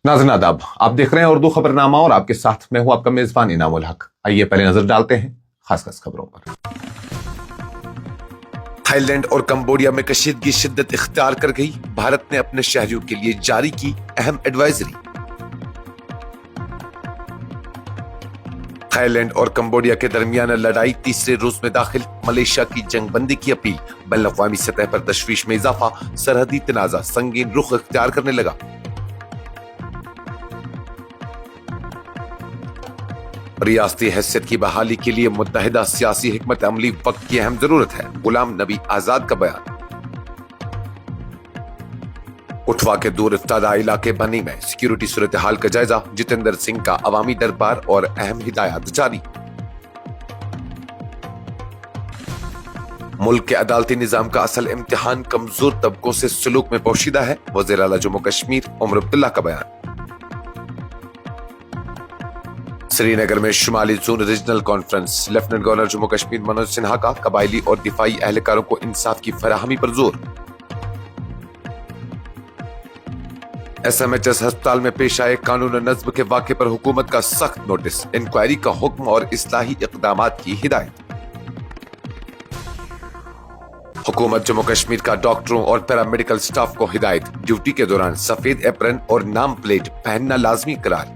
नाज़रीन आदाब, आप देख रहे हैं उर्दू खबरनामा और आपके साथ मैं हूं आपका मेजबान इनामुल हक। आइए पहले नजर डालते हैं खास खबरों पर। थाईलैंड और कंबोडिया में कशीदगी शिद्दत इख्तियार कर गई। भारत ने अपने शहरियों के लिए जारी की अहम एडवाइजरी। थाईलैंड और कंबोडिया के दरमियान लड़ाई तीसरे रोज में दाखिल। मलेशिया की जंगबंदी की अपील। बैनुल-अक़वामी सतह पर तशवीश में इजाफा। सरहदी तनाज़ा संगीन रुख इख्तियार करने लगा। रियासती हैसियत की बहाली के लिए मुत्तहिदा सियासी हिकमत अमली वक्त की अहम जरूरत है। गुलाम नबी आजाद का बयान। उठवा के दूर इफ्तादा इलाके बनी में सिक्योरिटी सूरत हाल का जायजा। जितेंद्र सिंह का अवामी दरबार और अहम हिदायत जारी। मुल्क के अदालती निजाम का असल इम्तिहान कमजोर तबकों से सुलूक में पोशीदा है। वज़ीर आला जम्मू कश्मीर उमर अब्दुल्ला का बयान। श्रीनगर में शुमाली zone regional conference. Lieutenant governor Jammu Kashmir Manoj Sinha का कबायली और दिफाई एहलकारों को इंसाफ की फराहमी पर जोर। SMHS अस्पताल में पेश आए कानून और नज्म के वाक़े पर हुकूमत का सख्त नोटिस। इंक्वायरी का हुक्म और इस्लाही इक़दामात की हिदायत। हुकूमत जम्मू कश्मीर का डॉक्टरों और पैरामेडिकल स्टाफ को हिदायत। ड्यूटी के दौरान सफेद एप्रन और नाम प्लेट पहनना लाजमी करार।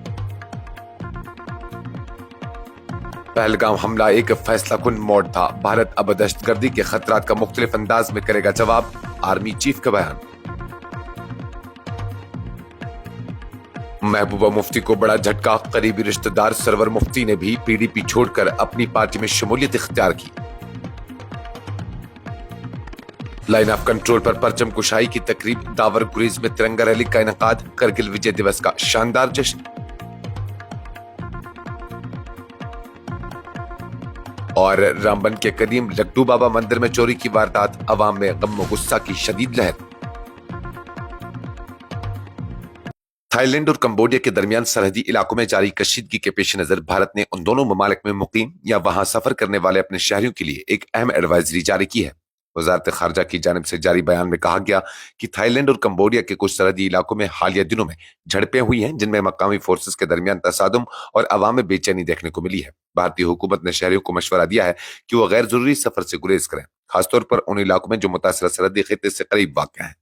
पहलगाम हमला एक फैसला कुन मोड़ था। भारत अब दहशतगर्दी के खतरात का मुख्तलिफ अंदाज में करेगा जवाब। आर्मी चीफ का बयान। महबूबा मुफ्ती को बड़ा झटका। करीबी रिश्तेदार सरवर मुफ्ती ने भी PDP छोड़कर अपनी पार्टी में शमूलियत इख्तियार की। लाइन ऑफ कंट्रोल पर परचम कुशाई की तकरीब। दावर गुरेज में तिरंगा रैली का इनकाद। करगिल विजय दिवस का शानदार जश्न। और रामबन के कदीम लड्डू बाबा मंदिर में चोरी की वारदात। अवाम में गम व गुस्सा की शदीद लहर। थाईलैंड और कंबोडिया के दरमियान सरहदी इलाकों में जारी कशीदगी के पेश नजर भारत ने उन दोनों ममालिक में मुकीम या वहां सफर करने वाले अपने शहरियों के लिए एक अहम एडवाइजरी जारी की है। वजारत खारजा की जानिब से जारी बयान में कहा गया कि थाईलैंड और कंबोडिया के कुछ सरहदी इलाकों में हालिया दिनों में झड़पें हुई हैं, जिनमें मकामी फोर्सेस के दरमियान तसादुम और अवाम में बेचैनी देखने को मिली है। भारतीय हुकूमत ने शहरियों को मशवरा दिया है कि वो गैर जरूरी सफर से गुरेज करें, खासतौर पर उन इलाकों में जो मुतासरा सरहदी खित्ते से करीब वाक़ हैं।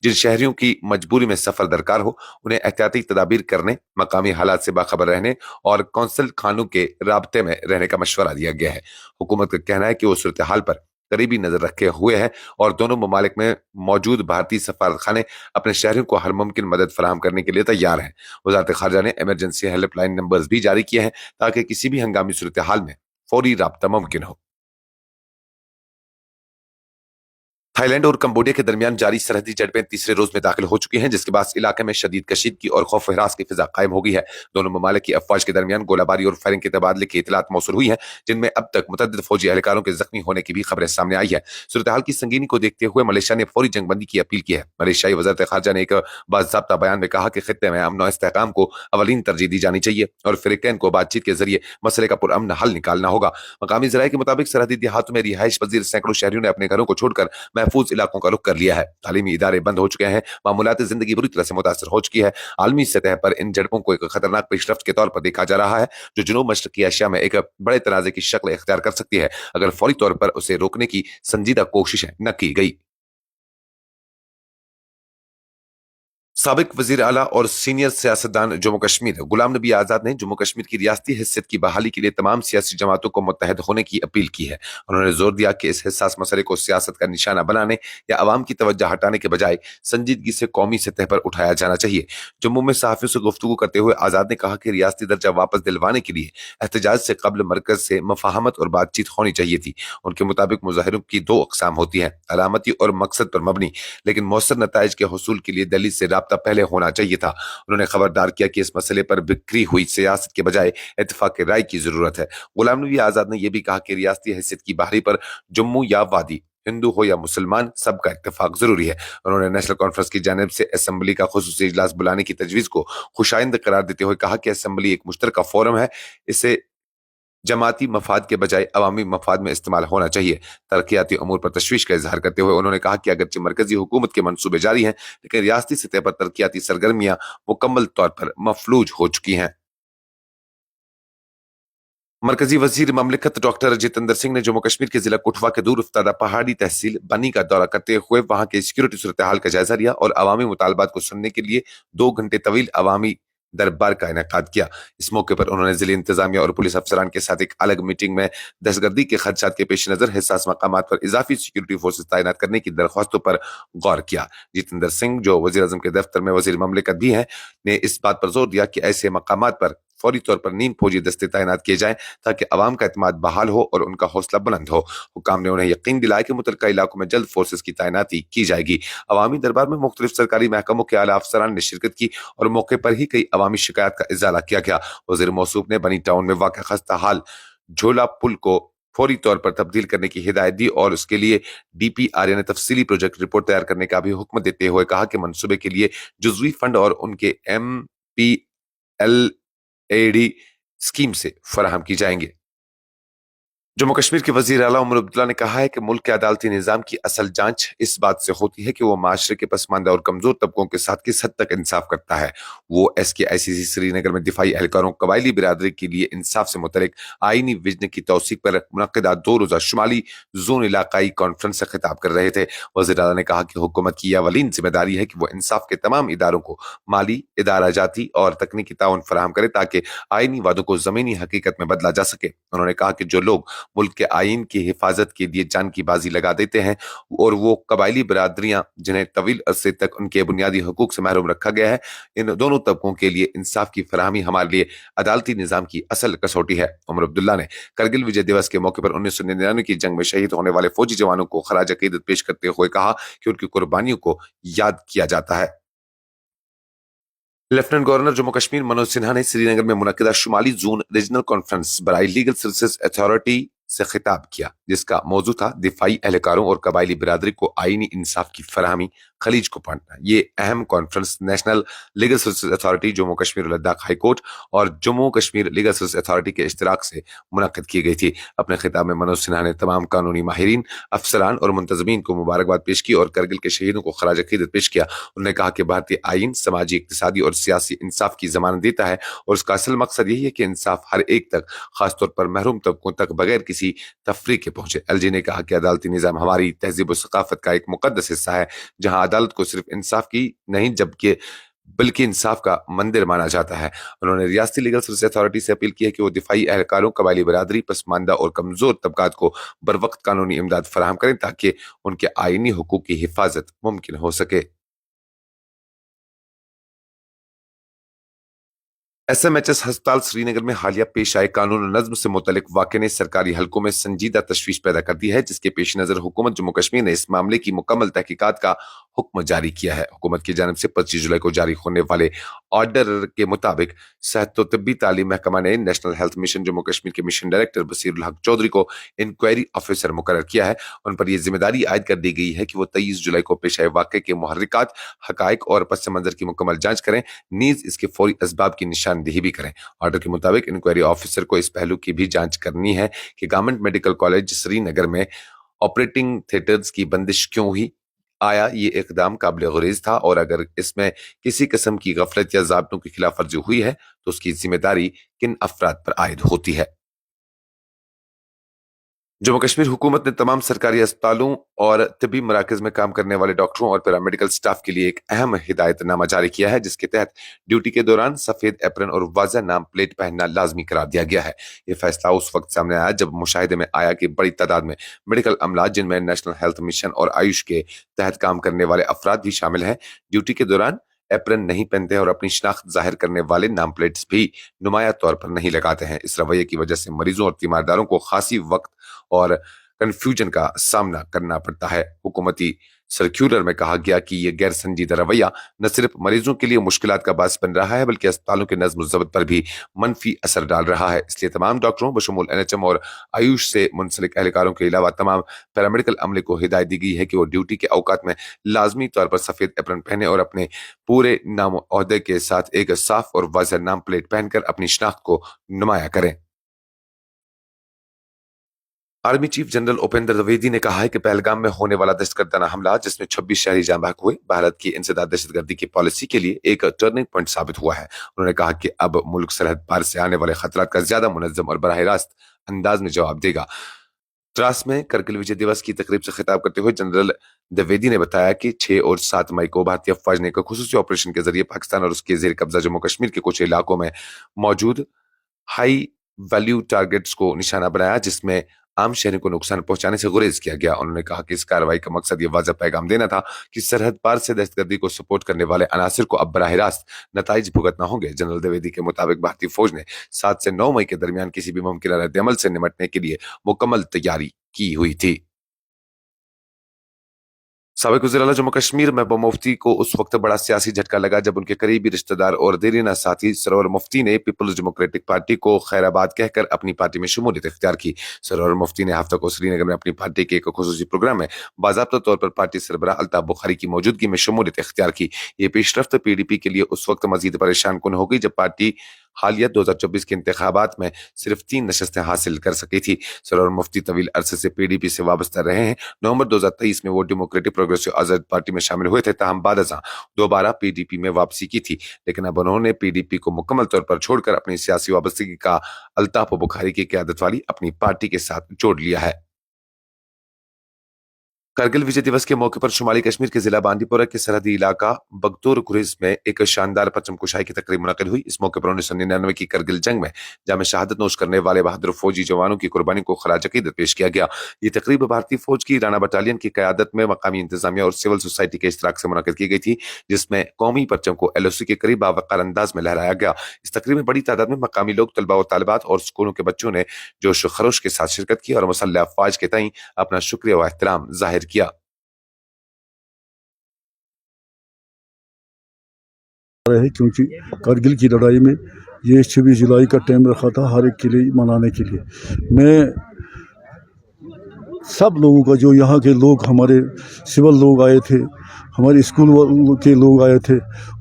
जिन शहरियों की मजबूरी में सफर दरकार हो, उन्हें एहतियाती तदाबीर करने, मकामी हालात से बाखबर रहने और कौंसल खानों के राब्ते में रहने का मशवरा दिया गया है। हुकूमत का कहना है कि वो सूरत हाल पर करीबी नजर रखे हुए हैं और दोनों ममालिक में मौजूद भारतीय सफारत खाने अपने शहरियों को हर मुमकिन मदद फराहम करने के लिए तैयार हैं। वजारत खारजा ने इमरजेंसी हेल्पलाइन नंबर्स भी जारी किए हैं ताकि किसी भी हंगामी सूरत हाल में फौरी राब्ता मुमकिन हो। थाईलैंड और कंबोडिया के दरमियान जारी सरहदी झड़पें तीसरे रोज में दाखिल हो चुकी हैं, जिसके बाद इलाके में शदीद कशीदगी और खौफ हिरास की फिजा कायम हो गई है। दोनों ममालिक की अफवाज के दरमियान गोलाबारी और फायरिंग के तबादले की इतलात मौसूल हुई हैं, जिनमें अब तक मुतअद्दिद फौजी एहलकारों के जख्मी होने की भी खबरें सामने आई है। सूरत हाल की संगीनी को देखते हुए मलेशिया ने फौरी जंगबंदी की अपील की है। मलेशियाई वज़ारत खारजा ने एक बाज़ाब्ता बयान में कहा कि खित्ते में अमन और इस्तेहकाम को अवलीन तरजीह दी जानी चाहिए और फ़रीक़ैन को बातचीत के जरिए मसले का पुरअमन हल निकालना होगा। मकामी ज़राए के मुताबिक सरहदी देहातों में रिहाइश पजीर सैकड़ों शहरियों ने अपने घरों को छोड़कर महफूज इलाकों का रुख कर लिया है। तालीमी इदारे बंद हो चुके हैं। मामूलात जिंदगी बुरी तरह से मुतासर हो चुकी है। आलमी सतह पर इन झड़पों को एक खतरनाक पेशरफ्त के तौर पर देखा जा रहा है, जो जुनूब मशरकी एशिया में एक बड़े तनाज़े की शक्ल इख्तियार कर सकती है अगर फौरी तौर पर उसे रोकने की संजीदा कोशिशें न की गई। साबिक वजीर आला और सीनियर सियासतदान जम्मू कश्मीर गुलाम नबी आजाद ने जम्मू कश्मीर की रियासती हैसियत की बहाली के लिए तमाम सियासी जमातों को मुत्तहद होने की अपील की है। उन्होंने जोर दिया कि इस हसास मसले को सियासत का निशाना बनाने या अवाम की तवज्जो हटाने के बजाय संजीदगी से कौमी सतह पर उठाया जाना चाहिए। जम्मू में सहाफियों से गुफ्तगू करते हुए आजाद ने कहा कि रियासती दर्जा वापस दिलवाने के लिए एहतजाज से कबल मरकज से मफाहमत और बातचीत होनी चाहिए थी। उनके मुताबिक मुजाहिरों की दो अकसाम होती हैं, अलामती और मकसद पर मबनी, लेकिन मौसर नताइज के हसूल के लिए दिल्ली से राब्ता पहले होना चाहिए था। उन्होंने खबरदार किया कि इस मसले पर बिखरी हुई सियासत के बजाय इत्तेफाक राय की जरूरत है। गुलाम नबी आजाद ने यह भी कहा कि रियासती हैसियत की बहाली पर जम्मू या वादी, हिंदू हो या मुसलमान, सबका इत्तेफाक जरूरी है। उन्होंने नेशनल कॉन्फ्रेंस की जानिब से असेंबली का खुसूसी इजलास बुलाने की तजवीज को खुशाइंद करार देते हुए कहा कि असेंबली एक मुश्तरका फोरम है, इसे जमाती मफाद के बजाय अवामी मफाद में इस्तेमाल होना चाहिए। तरक्याती अमूर पर तशवीश का इजहार करते हुए उन्होंने कहा कि अगरचे मरकजी हुकूमत के मंसूबे जारी हैं, लेकिन रियासती सतह पर तरक्याती सरगर्मियां मुकम्मल तौर पर मफलूज हो चुकी हैं। मरकजी वजीर ममलिकत डॉक्टर जितेंद्र सिंह ने जम्मू कश्मीर के जिला कुठवा के दूर अफ्तादा पहाड़ी तहसील बनी का दौरा करते हुए वहां के सिक्योरिटी सूरत हाल का जायजा लिया और अवामी मुतालबात को सुनने के लिए 2 घंटे तवील अवामी दरबार का इनेकाद किया। इस मौके पर उन्होंने जिले इंतजामिया और पुलिस अफसरान के साथ एक अलग मीटिंग में दहशतगर्दी के खदशात के पेश नजर हिसास मकामात पर इजाफी सिक्योरिटी फोर्सेज तैनात करने की दरख्वास्तों पर गौर किया। जितेंद्र सिंह, जो वजीर अजम के दफ्तर में वजीर ममलिकत भी हैं, ने इस बात पर जोर दिया कि ऐसे मकामात पर फौरी तौर पर नीम फौजी दस्ते तैनात किए जाएं ताकि अवाम का एतमाद बहाल हो और उनका हौसला बुलंद हो। हुकाम ने उन्हें यकीन दिलाया कि मुतलका इलाकों में जल्द फोर्सेज की तैनाती की जाएगी। अवामी दरबार में मुख्तलिफ सरकारी महकमों के आला अफसरान ने शिरकत की और मौके पर ही कई अवामी शिकायत का इजाला किया गया। वजीर मौसूफ ने बनी टाउन में वाक़ खस्ता हाल झोला पुल को फौरी तौर पर तब्दील करने की हिदायत दी और उसके लिए DPRA ने तफसीली प्रोजेक्ट रिपोर्ट तैयार करने का भी हुक्म देते हुए कहा कि मनसूबे के लिए जुजवी फंड और उनके MPLAD स्कीम से फराहम की जाएंगे। जम्मू कश्मीर के वजीर आला उमर अब्दुल्ला ने कहा है कि मुल्क के अदालती निज़ाम की असल जांच इस बात से होती है कि वो माशरे के पसमानदा और कमजोर तबकों के साथ किस हद तक इंसाफ करता है। वो SKICC श्रीनगर में दिफाई एहलकारों कबायली बिरादरी के लिए इंसाफ से मुतलिक आईनी विजन की तौसीक पर मुनक्किदा 2 रोजा शुमाली जोन इलाकाई कॉन्फ्रेंस से खिताब कर रहे थे। वजीर आला ने कहा कि हुकूमत की यह अवलीन जिम्मेदारी है कि वो इंसाफ के तमाम इदारों को माली, इदारा जाती और तकनीकी ताउन फराहम करे ताकि आईनी वादों को जमीनी हकीकत में बदला जा सके। उन्होंने कहा कि जो लोग मुल्क के आइन की हिफाजत के लिए जान की बाजी लगा देते हैं और वो कबायली बरादरियां जिन्हें तवील अरसे तक उनके बुनियादी हकूक से महरूम रखा गया है, इन दोनों तबकों के लिए इंसाफ की फराहमी हमारे लिए अदालती निज़ाम की असल कसौटी है। उमर अब्दुल्ला ने करगिल विजय दिवस के मौके पर 1999 की जंग में शहीद होने वाले फौजी जवानों को खराज अकीदत पेश करते हुए कहा कि उनकी कुर्बानियों को याद किया जाता है। लेफ्टिनेंट गवर्नर जम्मू कश्मीर मनोज सिन्हा ने श्रीनगर में मुनक्किदा शुमाली जोन रीजनल कॉन्फ्रेंस बराई लीगल सर्विसेज अथॉरिटी से खिताब किया, जिसका मौजू था दिफाई एहलकारों और कबायली बिरादरी को आईनी इंसाफ की फराहमी, खलीज को बांटना। ये अहम conference national legal services authority, Jammu Kashmir और लद्दाख हाई कोर्ट और Jammu Kashmir legal service authority के इश्तराक से मुनक्किद की गई थी। अपने खिताब में मनोज सिन्हा ने तमाम कानूनी माहिरीन, अफसरान और मुंतजमीन को मुबारकबाद पेश की और करगिल के शहीदों को खराज अकीदत पेश किया। उन्होंने कहा कि भारतीय आइन समाजी, इक्तिसादी और सियासी इंसाफ की जमानत देता है और उसका असल मकसद यही है कि इंसाफ हर एक तक, खासतौर पर महरूम तबकों तक बगैर किसी तफरीक के पहुंचे। एलजी ने कहा कि अदालती निज़ाम हमारी तहजीब और सकाफत का एक मुकद्दस हिस्सा है, जहां अदालत को सिर्फ इंसाफ की नहीं जबकि बल्कि इंसाफ का मंदिर माना जाता है। उन्होंने रियासती लीगल सर्विस अथॉरिटी से अपील की है कि वो दिफाई एहलकारों, कबायली बरादरी, पसमानदा और कमजोर तबकात को बर वक्त कानूनी इमदाद फराहम करें ताकि उनके आईनी हुकूक की हिफाजत मुमकिन हो सके। SMHS अस्पताल श्रीनगर में हालिया पेश आए कानून और नज्म से मुतलिक वाक़े ने सरकारी हलकों में संजीदा तशवीश पैदा कर दी है, जिसके पेश नज़र हुकूमत जम्मू कश्मीर ने इस मामले की मुकम्मल तहकीकात का हुक्म जारी किया है। हुकूमत की जानब से 25 जुलाई को जारी होने वाले ऑर्डर के मुताबिक सेहत व तब्बी तालीम महकमा ने national health mission Jammu Kashmir के मिशन डायरेक्टर बसीरुल हक चौधरी को इंक्वायरी ऑफिसर मुकर्रर किया है। उन पर यह जिम्मेदारी आयद कर दी गई है कि वो 23 जुलाई को पेश आए वाक़े के मुहर्रिकात, हकायक और पस मंजर की मुकम्मल जांच करें, नीज इसके फौरी असबाब की निशानदेही भी करें। ऑर्डर के मुताबिक इंक्वायरी ऑफिसर को इस पहलू की भी जांच करनी है कि गवर्नमेंट मेडिकल कॉलेज श्रीनगर में ऑपरेटिंग थिएटर्स की बंदिश क्यों हुई, आया ये इकदाम काबिल गुरेज था और अगर इसमें किसी किस्म की गफलत या ज़ाब्तों की खिलाफ वर्जी हुई है तो उसकी जिम्मेदारी किन अफराद पर आयद होती है। जम्मू कश्मीर हुकूमत ने तमाम सरकारी अस्पतालों और तबी मराकज में काम करने वाले डॉक्टरों और पैरामेडिकल स्टाफ के लिए एक अहम हिदायतनामा जारी किया है, जिसके तहत ड्यूटी के दौरान सफेद एप्रन और वाज़ह नाम प्लेट पहनना लाजमी करार दिया गया है। यह फैसला उस वक्त सामने आया जब मुशाहिदे में आया कि बड़ी तादाद में मेडिकल अमला, जिनमें नेशनल हेल्थ मिशन और आयुष के तहत काम करने वाले अफराद भी शामिल हैं, ड्यूटी के दौरान एप्रन नहीं पहनते और अपनी शिनाख्त जाहिर करने वाले नाम प्लेट्स भी नुमाया तौर पर नहीं लगाते हैं। इस रवैये की वजह से मरीजों और तीमारदारों को खासी वक्त और कन्फ्यूजन का सामना करना पड़ता है। हुकूमती सर्क्यूलर में कहा गया कि यह गैर संजीदा रवैया न सिर्फ मरीजों के लिए मुश्किलात का बास बन रहा है बल्कि अस्पतालों के नज्म ज़ब्त पर भी मनफी असर डाल रहा है। इसलिए तमाम डॉक्टरों बशमूल NHM और आयुष से मुंसलिक एहलकारों के अलावा तमाम पैरामेडिकल अमले को हिदायत दी गई है कि वो ड्यूटी के औकात में लाजमी तौर पर सफेद एप्रन पहने और अपने पूरे नाम ओहदे के साथ एक साफ और वाज़ह नाम प्लेट पहनकर अपनी शिनाख्त को नुमाया करें। Army chief general Upendra Dwivedi ने कहा है कि पहलगाम में होने वाला दहशतगर्दाना हमला जिसमें 26 शहरी जाँ बहक हुए भारत की इंसदाद दहशतगर्दी की पॉलिसी के लिए एक टर्निंग पॉइंट साबित हुआ है। उन्होंने कहा कि अब मुल्क सरहद पार से आने वाले खतरात का ज्यादा मुनज्जम और बराह रास्त अंदाज में जवाब देगा। द्रास में करगिल विजय दिवस की तकरीब से खिताब करते हुए जनरल द्विवेदी ने बताया कि 6 और 7 मई को भारतीय फौज ने एक खुसूसी ऑपरेशन के जरिए पाकिस्तान और उसके जेर कब्जा जम्मू कश्मीर के कुछ इलाकों में मौजूद हाई वैल्यू टारगेट्स को निशाना बनाया, जिसमें आम शहरों को नुकसान पहुंचाने से गुरेज किया गया। उन्होंने कहा कि इस कार्रवाई का मकसद ये वाज़ेह पैगाम देना था कि सरहद पार से दहशतगर्दी को सपोर्ट करने वाले अनासर को अब बराह रास्त नताइज भुगतना होंगे। जनरल द्विवेदी के मुताबिक भारतीय फौज ने 7 से 9 मई के दरमियान किसी भी मुमकिन रद्द-ए-अमल से निपटने के लिए मुकम्मल तैयारी की हुई थी। साबिक वज़ीर-ए-आला जम्मू कश्मीर महबूबा मुफ्ती को उस वक्त बड़ा सियासी झटका लगा जब उनके करीबी रिश्तेदार और देरीना साथी सरवर मुफ्ती ने पीपल्स डेमोक्रेटिक पार्टी को खैराबाद कहकर अपनी पार्टी में शमूलियत इख्तियार की। सरवर मुफ्ती ने हफ्ता को श्रीनगर में अपनी पार्टी के एक खुसूसी प्रोग्राम में बाज़ाब्ता तौर पर पार्टी सरबराह अल्ताफ बुखारी की मौजूदगी में शमूलियत इख्तियार की। ये पेशरफ्त पीडीपी के लिए उस वक्त मजीद परेशान कुन हो गई जब पार्टी हालिया 2024 के इंतखाबात में सिर्फ 3 नशस्तें हासिल कर सकी थी। सरवर मुफ्ती तवील अरसे से पीडीपी से वाबस्ता रहे हैं। नवंबर 2023 में वो डेमोक्रेटिक प्रोग्रेसिव आजाद पार्टी में शामिल हुए थे, ताहम बाद अज़ां दोबारा पीडीपी में वापसी की थी, लेकिन अब उन्होंने पीडीपी को मुकम्मल तौर पर छोड़कर अपनी सियासी वाबस्तगी का अल्ताफ बुखारी की क़यादत वाली अपनी पार्टी के साथ जोड़ लिया है। करगिल विजय दिवस के मौके पर शुमाली कश्मीर के जिला बांदीपोरा के सरहदी इलाका बगतूर गुरेज में एक शानदार परचम कुशाई की तकरीब मुनक्किद हुई। इस मौके पर 1999 की करगिल जंग में जाम शहादत नोश करने वाले बहादुर फौजी जवानों की कुर्बानी को खराज अकीदत पेश किया गया। ये तकरीब भारतीय फौज की राणा बटालियन की क़यादत में मकामी इंतजामिया और सिविल सोसाइटी के इश्तराक से मुनक्किद की गई थी, जिसमें कौमी परचम को एलओसी के करीब बावकार अंदाज में लहराया गया। इस तकरीब में बड़ी तादाद में मकामी लोग, तलबा व तालिबात और स्कूलों के बच्चों ने जोश व खरोश के साथ शिरकत की और मुसल्लह अफवाज के तईं अपना शुक्रिया व एहतराम जाहिर किया। है क्योंकि करगिल की लड़ाई में ये 26 जुलाई का टाइम रखा था हर एक के लिए मनाने के लिए। मैं सब लोगों का, जो यहाँ के लोग, हमारे सिविल लोग आए थे, हमारे स्कूल के लोग आए थे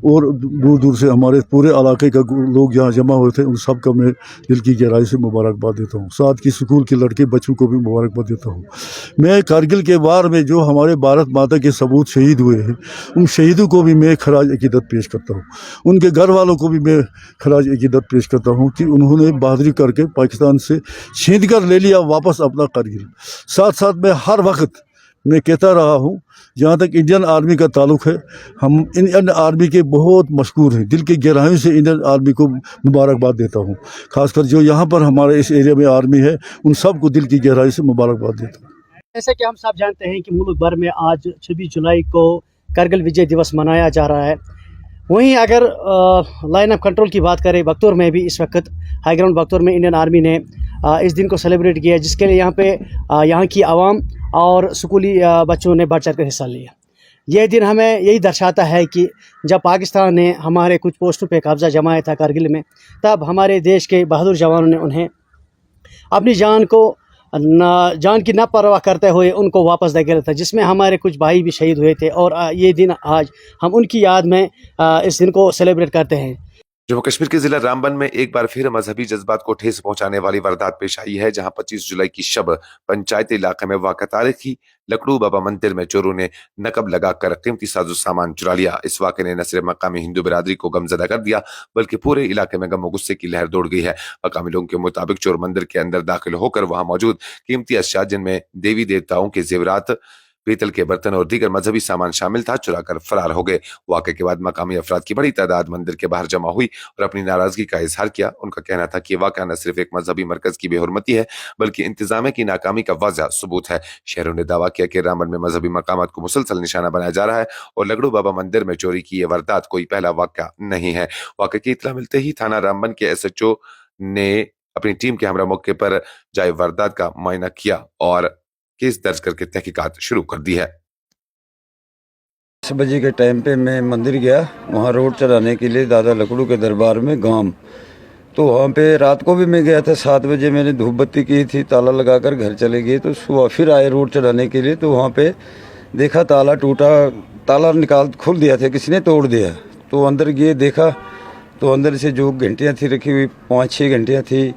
और दूर दूर से हमारे पूरे इलाके का लोग यहाँ जमा हुए थे, उन सब का मैं दिल की गहराई से मुबारकबाद देता हूँ। साथ की स्कूल के लड़के बच्चों को भी मुबारकबाद देता हूँ। मैं करगिल के वार में जो हमारे भारत माता के सबूत शहीद हुए हैं, उन शहीदों को भी मैं खराज अकीदत पेश करता हूँ। उनके घर वालों को भी मैं खराज अकीदत पेश करता हूँ कि उन्होंने बहादुरी करके पाकिस्तान से छीन कर ले लिया वापस अपना करगिल। साथ साथ मैं हर वक्त मैं कहता रहा हूँ, जहाँ तक इंडियन आर्मी का ताल्लुक़ है, हम इंडियन आर्मी के बहुत मशहूर हैं। दिल की गहराइयों से इंडियन आर्मी को मुबारकबाद देता हूँ। खासकर जो यहाँ पर हमारे इस एरिया में आर्मी है, उन सब को दिल की गहराई से मुबारकबाद देता हूँ। जैसे कि हम सब जानते हैं कि मुल्क भर में आज 26 जुलाई को करगिल विजय दिवस मनाया जा रहा है। वहीं अगर लाइन ऑफ कंट्रोल की बात करें, बगतूर में भी इस वक्त हाई ग्राउंड बगतूर में इंडियन आर्मी ने इस दिन को सेलिब्रेट किया, जिसके लिए यहाँ पे यहाँ की आवाम और स्कूली बच्चों ने बढ़ चढ़ कर हिस्सा लिया। यह दिन हमें यही दर्शाता है कि जब पाकिस्तान ने हमारे कुछ पोस्टों पे कब्ज़ा जमाया था करगिल में, तब हमारे देश के बहादुर जवानों ने उन्हें अपनी जान की न परवाह करते हुए उनको वापस धकेला था, जिसमें हमारे कुछ भाई भी शहीद हुए थे। और ये दिन आज हम उनकी याद में इस दिन को सेलिब्रेट करते हैं। जम्मू कश्मीर के जिला रामबन में एक बार फिर मजहबी जज्बात को ठेस पहुंचाने वाली वारदात पेश आई है, जहां 25 जुलाई की शब पंचायत इलाके में वाक़ तारीखी लकड़ू बाबा मंदिर में चोरों ने नकब लगाकर कीमती साजो सामान चुरा लिया। इस वाक़े ने न सिर्फ मकामी हिंदू बिरादरी को गमजदा कर दिया, बल्कि पूरे इलाके में गम और गुस्से की लहर दौड़ गई है। मकामी लोगों के मुताबिक चोर मंदिर के अंदर दाखिल होकर वहां मौजूद कीमती अशिया, जिनमें देवी देवताओं के जेवरात, पीतल के बर्तन और दीगर मजहबी सामान शामिल था, चुरा कर फरार हो गए। वाक़े के बाद मकामी अफराद की बड़ी तादाद मंदिर के बाहर जमा हुई और अपनी नाराजगी का इजहार किया। उनका कहना था कि वाक़ा न सिर्फ एक मजहबी मरकज की बेहुरमती है, बल्कि इंतजामिया की नाकामी का वाज़ह सबूत है। शहरों ने दावा किया कि रामबन में मजहबी मकामात को मुसलसल निशाना बनाया जा रहा है और लकड़ू बाबा मंदिर में चोरी की यह वारदात कोई पहला वाक़ा नहीं है। वाक़े की इत्तला मिलते ही थाना रामबन के SHO ने अपनी टीम के हमरा मौके पर जाए वारदात का मुआयना किया और केस दर्ज करके तहकीकात शुरू कर दी है। 10 बजे के टाइम पे मैं मंदिर गया, वहाँ रोड चढ़ाने के लिए दादा लकड़ू के दरबार में गांव। तो वहाँ पे रात को भी मैं गया था, 7 बजे मैंने धूप बत्ती की थी, ताला लगाकर घर चले गए। तो सुबह फिर आए रोड चढ़ाने के लिए, तो वहाँ पे देखा ताला टूटा, ताला खोल दिया था, किसी ने तोड़ दिया। तो अंदर गए, देखा तो अंदर से जो घंटियाँ थी रखी हुई, 5-6 घंटियाँ थी,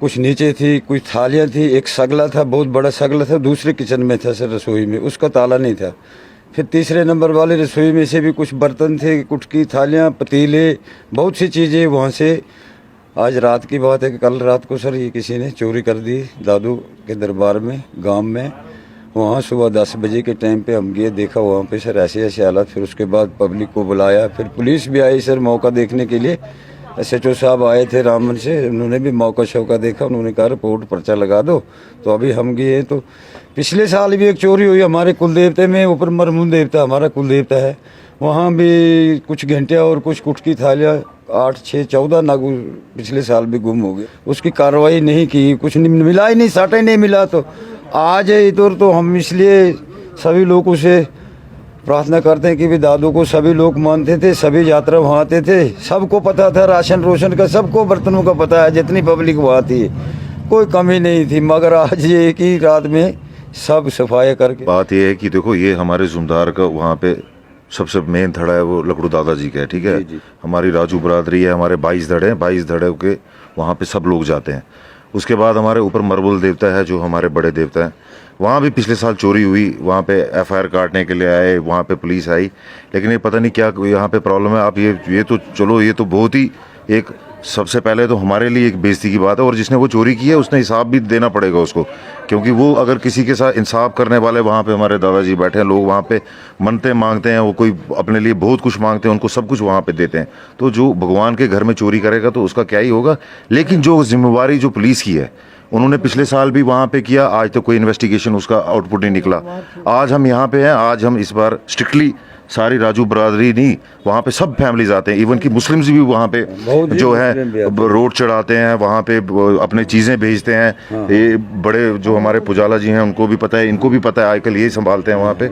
कुछ नीचे थी, कुछ थालियाँ थी, एक सगला था, बहुत बड़ा सगला था, दूसरे किचन में था सर, रसोई में, उसका ताला नहीं था। फिर तीसरे नंबर वाले रसोई में से भी कुछ बर्तन थे, कुटकी, थालियाँ, पतीले, बहुत सी चीज़ें वहाँ से। आज रात की बात है कि कल रात को सर ये किसी ने चोरी कर दी दादू के दरबार में, गांव में। वहाँ सुबह 10 बजे के टाइम पे हम गए, देखा वहाँ पे सर ऐसे ऐसे हालात। फिर उसके बाद पब्लिक को बुलाया, फिर पुलिस भी आई सर मौका देखने के लिए। SHO साहब आए थे रामबन से, उन्होंने भी मौका शौका देखा, उन्होंने कहा रिपोर्ट पर्चा लगा दो। तो अभी हम गए तो पिछले साल भी एक चोरी हुई हमारे कुल देवते में, ऊपर मरमून देवता हमारा कुल देवता है, वहाँ भी कुछ घंटियाँ और कुछ कुटकी थालियाँ 8, 6, 14 नागू पिछले साल भी गुम हो गए। उसकी कार्रवाई नहीं की, कुछ नहीं मिला, ही नहीं, साटा ही नहीं मिला। तो आज इधर तो हम इसलिए सभी लोगों से प्रार्थना करते हैं कि भी दादू को सभी लोग मानते थे, सभी यात्रा वहाँ आते थे, सबको पता था राशन रोशन का, सबको बर्तनों का पता है, जितनी पब्लिक वहाँ थी कोई कमी नहीं थी। मगर आज ये एक ही रात में सब सफाई करके। बात ये है कि देखो ये हमारे जुमदार का वहाँ पे सबसे मेन धड़ा है वो लकड़ू दादाजी का है, ठीक है। जी। हमारी राजू बरादरी है, हमारे 22 धड़े हैं, 22 धड़े के वहाँ पे सब लोग जाते हैं। उसके बाद हमारे ऊपर मरबुल देवता है जो हमारे बड़े देवता हैं, वहाँ भी पिछले साल चोरी हुई, वहाँ पे FIR काटने के लिए आए, वहाँ पे पुलिस आई, लेकिन ये पता नहीं क्या यहाँ पे प्रॉब्लम है। आप ये तो चलो, ये तो बहुत ही एक सबसे पहले तो हमारे लिए एक बेइज्जती की बात है, और जिसने वो चोरी की है उसने हिसाब भी देना पड़ेगा उसको, क्योंकि वो अगर किसी के साथ इंसाफ करने वाले वहाँ पे हमारे दादाजी बैठे हैं, लोग वहाँ पे मन्नतें मांगते हैं, वो कोई अपने लिए बहुत कुछ मांगते हैं, उनको सब कुछ वहाँ पे देते हैं। तो जो भगवान के घर में चोरी करेगा तो उसका क्या ही होगा। लेकिन जो जिम्मेवारी जो पुलिस की है, उन्होंने पिछले साल भी वहाँ पे किया, आज तो कोई इन्वेस्टिगेशन उसका आउटपुट नहीं निकला। आज हम यहाँ पे हैं, आज हम इस बार स्ट्रिक्टली सारी राजू बरादरी नहीं, वहाँ पे सब फैमिलीज आते हैं, इवन कि मुस्लिम्स भी वहाँ पे जो है रोड चढ़ाते हैं, वहाँ पे अपने चीज़ें भेजते हैं। ये बड़े जो हमारे पुजाला जी हैं उनको भी पता है, इनको भी पता है, आजकल यही संभालते हैं वहाँ पे।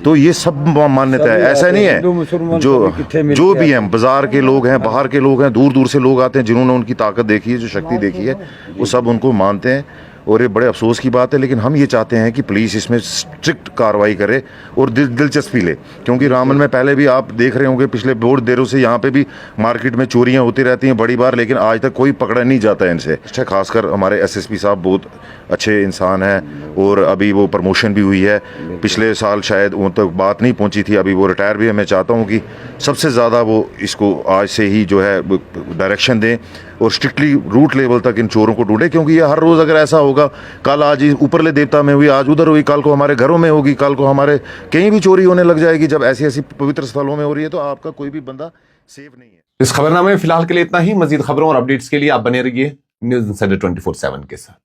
तो ये सब मान्यता है, ऐसा नहीं है। जो भी हैं, बाजार के लोग हैं, बाहर के लोग हैं, दूर दूर से लोग आते हैं, जिन्होंने उनकी ताकत देखी है, जो शक्ति देखी है, वो सब उनको मानते हैं। और ये बड़े अफसोस की बात है, लेकिन हम ये चाहते हैं कि पुलिस इसमें स्ट्रिक्ट कार्रवाई करे और दिलचस्पी ले, क्योंकि रामन में पहले भी आप देख रहे होंगे पिछले बहुत देरों से यहाँ पे भी मार्केट में चोरियाँ होती रहती हैं बड़ी बार, लेकिन आज तक कोई पकड़ा नहीं जाता है इनसे। खासकर हमारे SSP साहब बहुत अच्छे इंसान हैं, और अभी वो प्रमोशन भी हुई है। पिछले साल शायद उन तक बात नहीं पहुँची थी, अभी वो रिटायर भी है। मैं चाहता हूँ कि सबसे ज़्यादा वो इसको आज से ही जो है डायरेक्शन दें और स्ट्रिक्टली रूट लेवल तक इन चोरों को ढूंढे, क्योंकि ये हर रोज़ अगर ऐसा होगा, कल आज ऊपरले देवता में हुई, आज उधर हुई, कल को हमारे घरों में होगी, कल को हमारे कहीं भी चोरी होने लग जाएगी। जब ऐसी ऐसी पवित्र स्थलों में हो रही है तो आपका कोई भी बंदा सेफ नहीं है। इस खबरनामे में फिलहाल के लिए इतना ही। मजीद खबरों और अपडेट्स के लिए आप बने रहिए न्यूज़ इंसाइडर 24/7 के साथ।